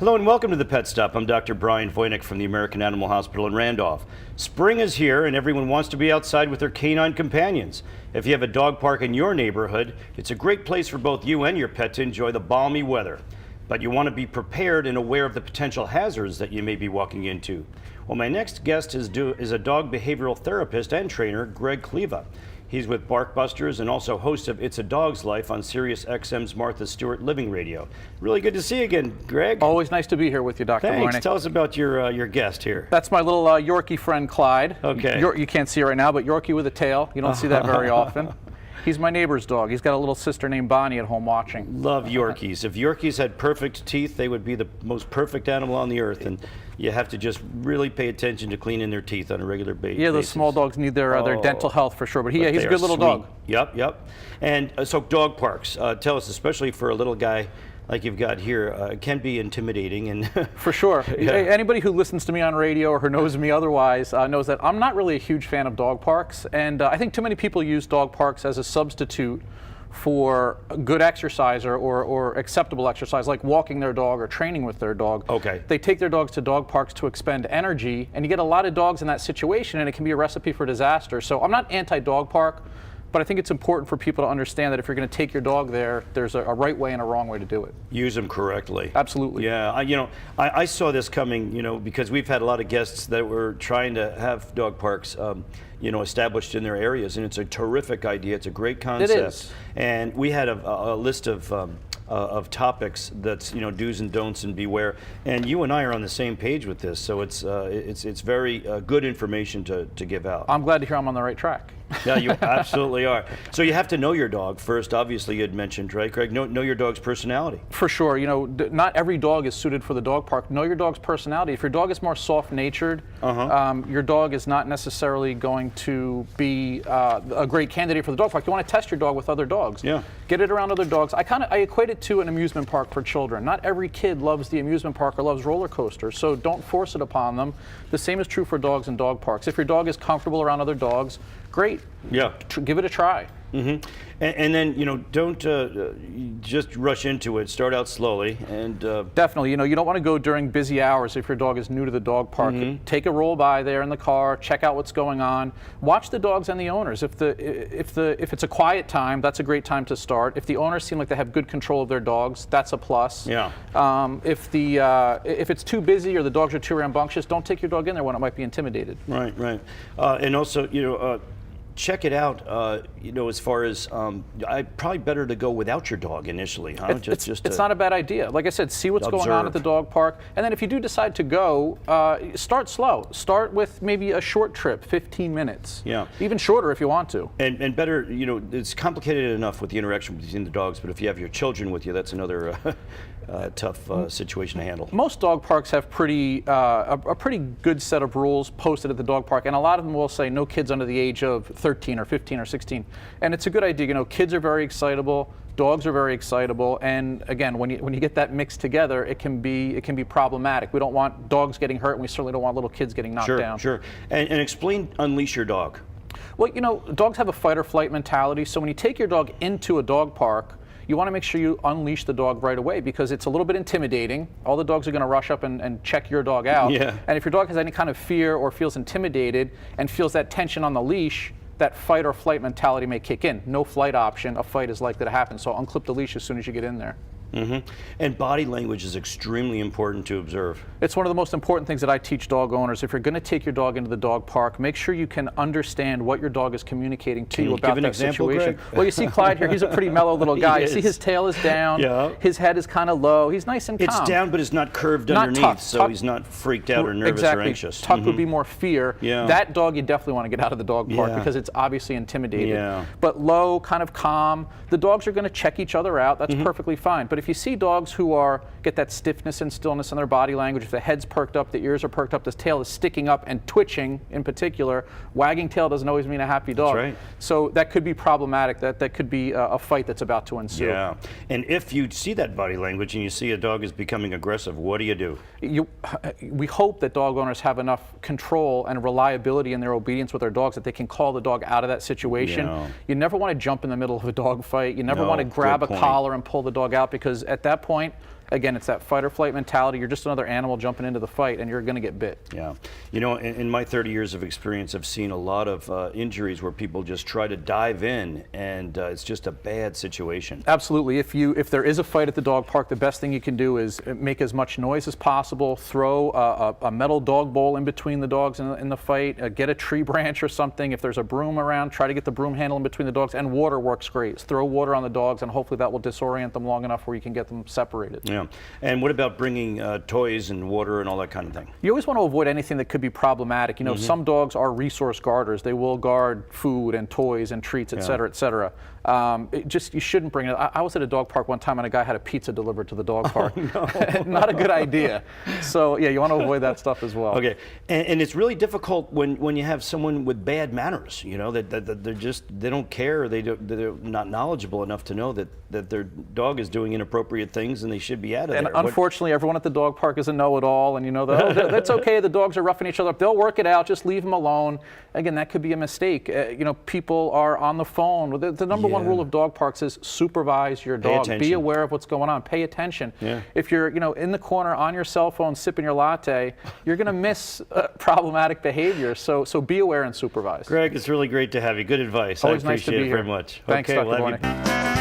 Hello and welcome to the Pet Stop. I'm Dr. Brian Voynick from the American Animal Hospital in Randolph. Spring is here and everyone wants to be outside with their canine companions. If you have a dog park in your neighborhood, it's a great place for both you and your pet to enjoy the balmy weather. But you want to be prepared and aware of the potential hazards that you may be walking into. Well, my next guest is a dog behavioral therapist and trainer, Kleva. He's with Barkbusters and also host of It's a Dog's Life on Sirius XM's Martha Stewart Living Radio. Really good to see you again, Greg. Always nice to be here with you, Dr. Thanks. Voynick. Tell us about your guest here. That's my little Yorkie friend, Clyde. Okay. You can't see it right now, but Yorkie with a tail. You don't see that very often. He's my neighbor's dog. He's got a little sister named Bonnie at home watching. Love Yorkies. If Yorkies had perfect teeth, they would be the most perfect animal on the earth. And you have to just really pay attention to cleaning their teeth on a regular basis. Yeah, those small dogs need their dental health for sure. But he's a good little dog. Yep. And so dog parks, tell us, especially for a little guy like you've got here, it can be intimidating. And for sure. Yeah. Anybody who listens to me on radio or who knows me otherwise knows that I'm not really a huge fan of dog parks. And I think too many people use dog parks as a substitute for good exercise or acceptable exercise, like walking their dog or training with their dog. Okay. They take their dogs to dog parks to expend energy, and you get a lot of dogs in that situation, and it can be a recipe for disaster. So I'm not anti-dog park, but I think it's important for people to understand that if you're going to take your dog there, there's a right way and a wrong way to do it. Use them correctly. Absolutely. Yeah, I saw this coming, because we've had a lot of guests that were trying to have dog parks, established in their areas, and it's a terrific idea. It's a great concept. It is. And we had a list of topics that's do's and don'ts and beware, and you and I are on the same page with this, so it's very good information to give out. I'm glad to hear I'm on the right track. Yeah, you absolutely are. So you have to know your dog first, obviously. You had mentioned, right, Greg? Know your dog's personality. For sure. Not every dog is suited for the dog park. Know your dog's personality. If your dog is more soft-natured, your dog is not necessarily going to be a great candidate for the dog park. You want to test your dog with other dogs. Yeah. Get it around other dogs. I equate it to an amusement park for children. Not every kid loves the amusement park or loves roller coasters, so don't force it upon them. The same is true for dogs in dog parks. If your dog is comfortable around other dogs, great. Yeah. Give it a try. Mm-hmm. And then, don't just rush into it. Start out slowly. And definitely, you don't want to go during busy hours if your dog is new to the dog park. Take a roll by there in the car, check out what's going on. Watch the dogs and the owners. If it's a quiet time, that's a great time to start. If the owners seem like they have good control of their dogs, that's a plus. Yeah. If it's too busy or the dogs are too rambunctious, don't take your dog in there when it might be intimidated. Right. And also, check it out, as far as, probably better to go without your dog initially, huh? It's not a bad idea. Like I said, see what's going on at the dog park. And then if you do decide to go, start slow. Start with maybe a short trip, 15 minutes. Yeah. Even shorter if you want to. And better, it's complicated enough with the interaction between the dogs, but if you have your children with you, that's another tough situation to handle. Most dog parks have a pretty good set of rules posted at the dog park, and a lot of them will say no kids under the age of 13 or 15 or 16. And it's a good idea. Kids are very excitable, dogs are very excitable, and again, when you get that mixed together, it can be problematic. We don't want dogs getting hurt, and we certainly don't want little kids getting knocked down. Sure. And explain unleash your dog. Well, dogs have a fight or flight mentality, so when you take your dog into a dog park, you want to make sure you unleash the dog right away because it's a little bit intimidating. All the dogs are going to rush up and check your dog out. Yeah. And if your dog has any kind of fear or feels intimidated and feels that tension on the leash, that fight or flight mentality may kick in. No flight option, a fight is likely to happen. So unclip the leash as soon as you get in there. And body language is extremely important to observe. It's one of the most important things that I teach dog owners. If you're going to take your dog into the dog park, make sure you can understand what your dog is communicating to you about that situation. Well, you see Clyde here. He's a pretty mellow little guy. You see his tail is down. Yeah. His head is kind of low. He's nice and calm. It's down, but it's not curved underneath, so he's not freaked out or nervous or anxious. Tuck would be more fear. Yeah. That dog you definitely want to get out of the dog park because it's obviously intimidated. Yeah. But low, kind of calm. The dogs are going to check each other out. That's perfectly fine. But if you see dogs who get that stiffness and stillness in their body language, if the head's perked up, the ears are perked up, the tail is sticking up and twitching in particular, wagging tail doesn't always mean a happy dog. That's right. So that could be problematic. That could be a fight that's about to ensue. Yeah. And if you see that body language and you see a dog is becoming aggressive, what do? We hope that dog owners have enough control and reliability in their obedience with their dogs that they can call the dog out of that situation. Yeah. You never want to jump in the middle of a dog fight. You never want to grab a collar and pull the dog out because at that point, again, it's that fight or flight mentality. You're just another animal jumping into the fight, and you're going to get bit. Yeah. You know, in my 30 years of experience, I've seen a lot of injuries where people just try to dive in, and it's just a bad situation. Absolutely. If there is a fight at the dog park, the best thing you can do is make as much noise as possible, throw a metal dog bowl in between the dogs in the fight, get a tree branch or something. If there's a broom around, try to get the broom handle in between the dogs, and water works great. Throw water on the dogs, and hopefully that will disorient them long enough where you can get them separated. Yeah. And what about bringing toys and water and all that kind of thing? You always want to avoid anything that could be problematic. You know, some dogs are resource guarders. They will guard food and toys and treats, et cetera, et cetera. You shouldn't bring it. I was at a dog park one time and a guy had a pizza delivered to the dog park. Oh, no. Not a good idea. So yeah, you want to avoid that stuff as well. Okay, and it's really difficult when you have someone with bad manners. You know that they don't care. They're not knowledgeable enough to know that their dog is doing inappropriate things and they should be out of there. And unfortunately, everyone at the dog park is a know-it-all, and you know that's okay. The dogs are roughing each other up. They'll work it out. Just leave them alone. Again, that could be a mistake. You know, people are on the phone. The number one rule of dog parks is supervise your dog. Be aware of what's going on. Pay attention. Yeah. If you're in the corner on your cell phone sipping your latte, you're going to miss problematic behavior. So be aware and supervise. Greg, it's really great to have you. Good advice. Always I appreciate nice to be it here. very much. Thanks, okay, Dr. Boynik.